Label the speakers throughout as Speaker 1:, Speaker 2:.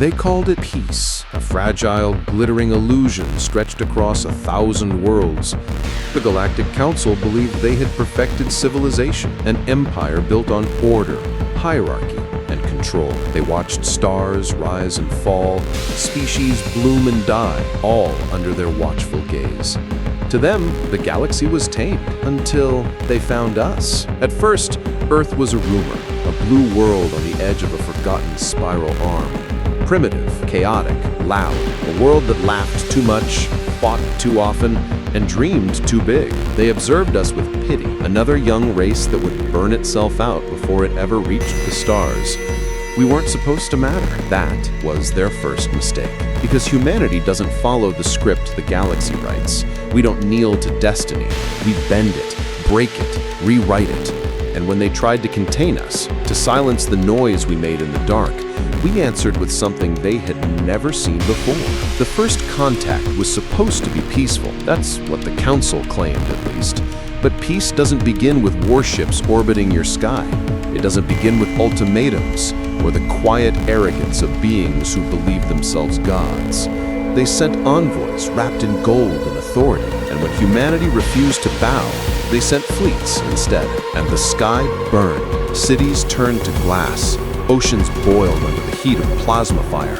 Speaker 1: They called it peace, a fragile, glittering illusion stretched across 1,000 worlds. The Galactic Council believed they had perfected civilization, an empire built on order, hierarchy, and control. They watched stars rise and fall, species bloom and die, all under their watchful gaze. To them, the galaxy was tamed until they found us. At first, Earth was a rumor, a blue world on the edge of a forgotten spiral arm. Primitive, chaotic, loud, a world that laughed too much, fought too often, and dreamed too big. They observed us with pity, another young race that would burn itself out before it ever reached the stars. We weren't supposed to matter. That was their first mistake. Because humanity doesn't follow the script the galaxy writes. We don't kneel to destiny. We bend it, break it, rewrite it. And when they tried to contain us, to silence the noise we made in the dark, we answered with something they had never seen before. The first contact was supposed to be peaceful. That's what the Council claimed, at least. But peace doesn't begin with warships orbiting your sky. It doesn't begin with ultimatums or the quiet arrogance of beings who believe themselves gods. They sent envoys wrapped in gold and authority, and when humanity refused to bow, they sent fleets instead. And the sky burned, cities turned to glass, oceans boiled under the heat of plasma fire.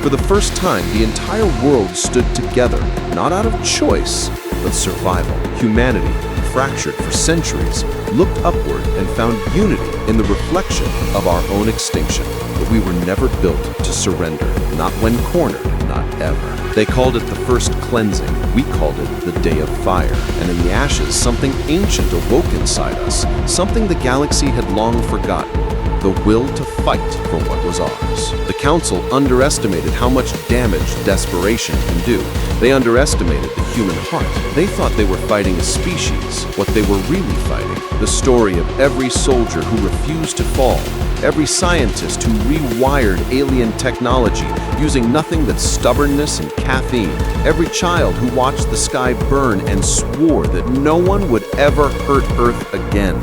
Speaker 1: For the first time, the entire world stood together, not out of choice, but survival. Humanity, fractured for centuries, looked upward and found unity in the reflection of our own extinction. But we were never built to surrender, not when cornered, not ever. They called it the first cleansing. We called it the Day of Fire. And in the ashes, something ancient awoke inside us, something the galaxy had long forgotten. The will to fight for what was ours. The Council underestimated how much damage desperation can do. They underestimated the human heart. They thought they were fighting a species. What they were really fighting, the story of every soldier who refused to fall, every scientist who rewired alien technology using nothing but stubbornness and caffeine, every child who watched the sky burn and swore that no one would ever hurt Earth again.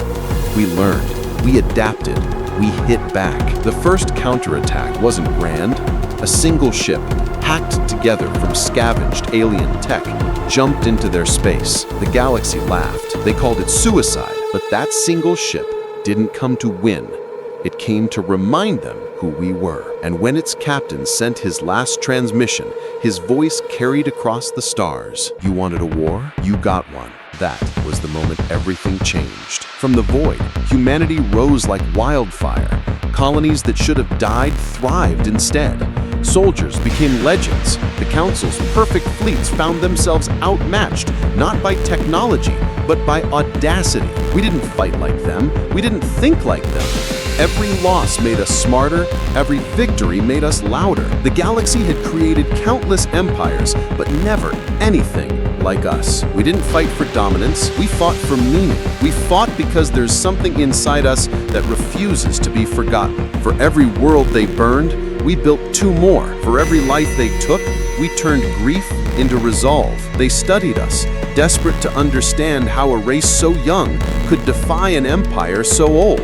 Speaker 1: We learned. We adapted. We hit back. The first counterattack wasn't grand. A single ship, hacked together from scavenged alien tech, jumped into their space. The galaxy laughed. They called it suicide. But that single ship didn't come to win. It came to remind them who we were. And when its captain sent his last transmission, his voice carried across the stars. You wanted a war? You got one. That was the moment everything changed. From the void, humanity rose like wildfire. Colonies that should have died thrived instead. Soldiers became legends. The Council's perfect fleets found themselves outmatched, not by technology, but by audacity. We didn't fight like them. We didn't think like them. Every loss made us smarter. Every victory made us louder. The galaxy had created countless empires, but never anything like us. We didn't fight for dominance. We fought for meaning. We fought because there's something inside us that refuses to be forgotten. For every world they burned, we built 2 more. For every life they took, we turned grief into resolve. They studied us, desperate to understand how a race so young could defy an empire so old.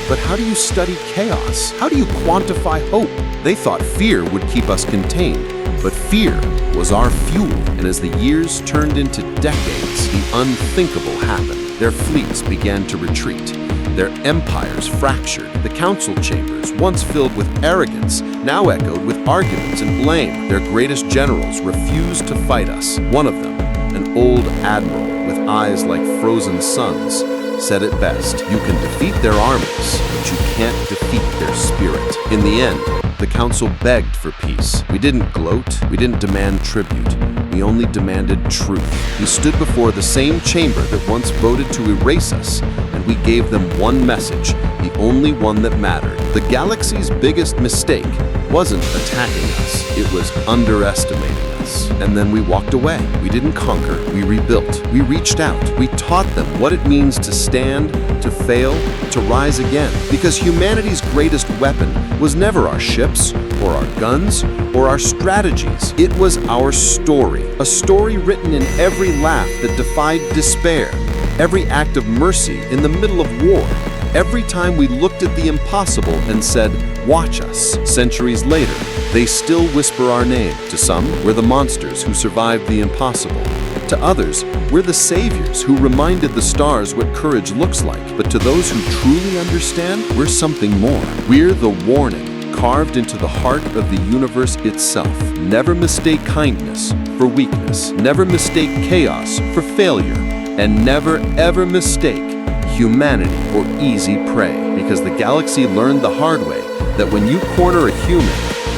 Speaker 1: But how do you study chaos? How do you quantify hope? They thought fear would keep us contained, but fear was our fuel. And as the years turned into decades, the unthinkable happened. Their fleets began to retreat. Their empires fractured. The council chambers, once filled with arrogance, now echoed with arguments and blame. Their greatest generals refused to fight us. One of them, an old admiral with eyes like frozen suns, said it best: you can defeat their armies, but you can't defeat their spirit. In the end, the council begged for peace. We didn't gloat, we didn't demand tribute. We only demanded truth. We stood before the same chamber that once voted to erase us, and we gave them one message, the only one that mattered. The galaxy's biggest mistake wasn't attacking us, it was underestimating us. And then we walked away. We didn't conquer, we rebuilt. We reached out. We taught them what it means to stand, to fail, to rise again. Because humanity's greatest weapon was never our ships, or our guns, or our strategies. It was our story. A story written in every laugh that defied despair, every act of mercy in the middle of war, every time we looked at the impossible and said, "Watch us." Centuries later, They still whisper our name. To some, we're the monsters who survived the impossible. To others, we're the saviors who reminded the stars what courage looks like. But to those who truly understand, we're something more. We're the warning carved into the heart of the universe itself. Never mistake kindness for weakness. Never mistake chaos for failure. And never ever mistake humanity for easy prey. Because the galaxy learned the hard way that when you corner a human,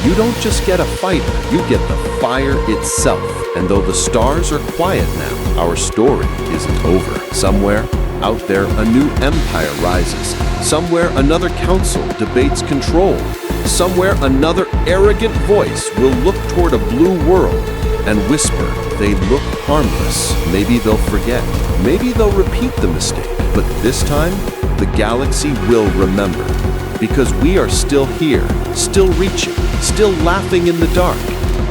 Speaker 1: you don't just get a fighter, you get the fire itself. And though the stars are quiet now, our story isn't over. Somewhere out there, a new empire rises. Somewhere another council debates control. Somewhere another arrogant voice will look toward a blue world and whisper, they look harmless. Maybe they'll forget. Maybe they'll repeat the mistake. But this time, the galaxy will remember. Because we are still here, still reaching, still laughing in the dark.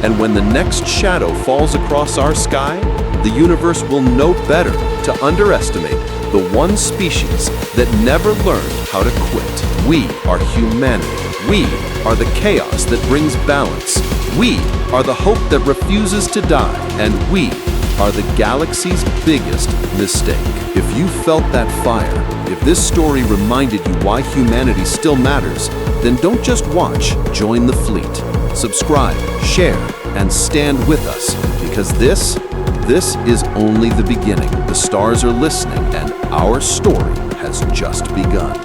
Speaker 1: And when the next shadow falls across our sky, the universe will know better to underestimate the one species that never learned how to quit. We are humanity. We are the chaos that brings balance. We are the hope that refuses to die. And we are the galaxy's biggest mistake. If you felt that fire, if this story reminded you why humanity still matters, then don't just watch, join the fleet. Subscribe, share, and stand with us, because this is only the beginning. The stars are listening, and our story has just begun.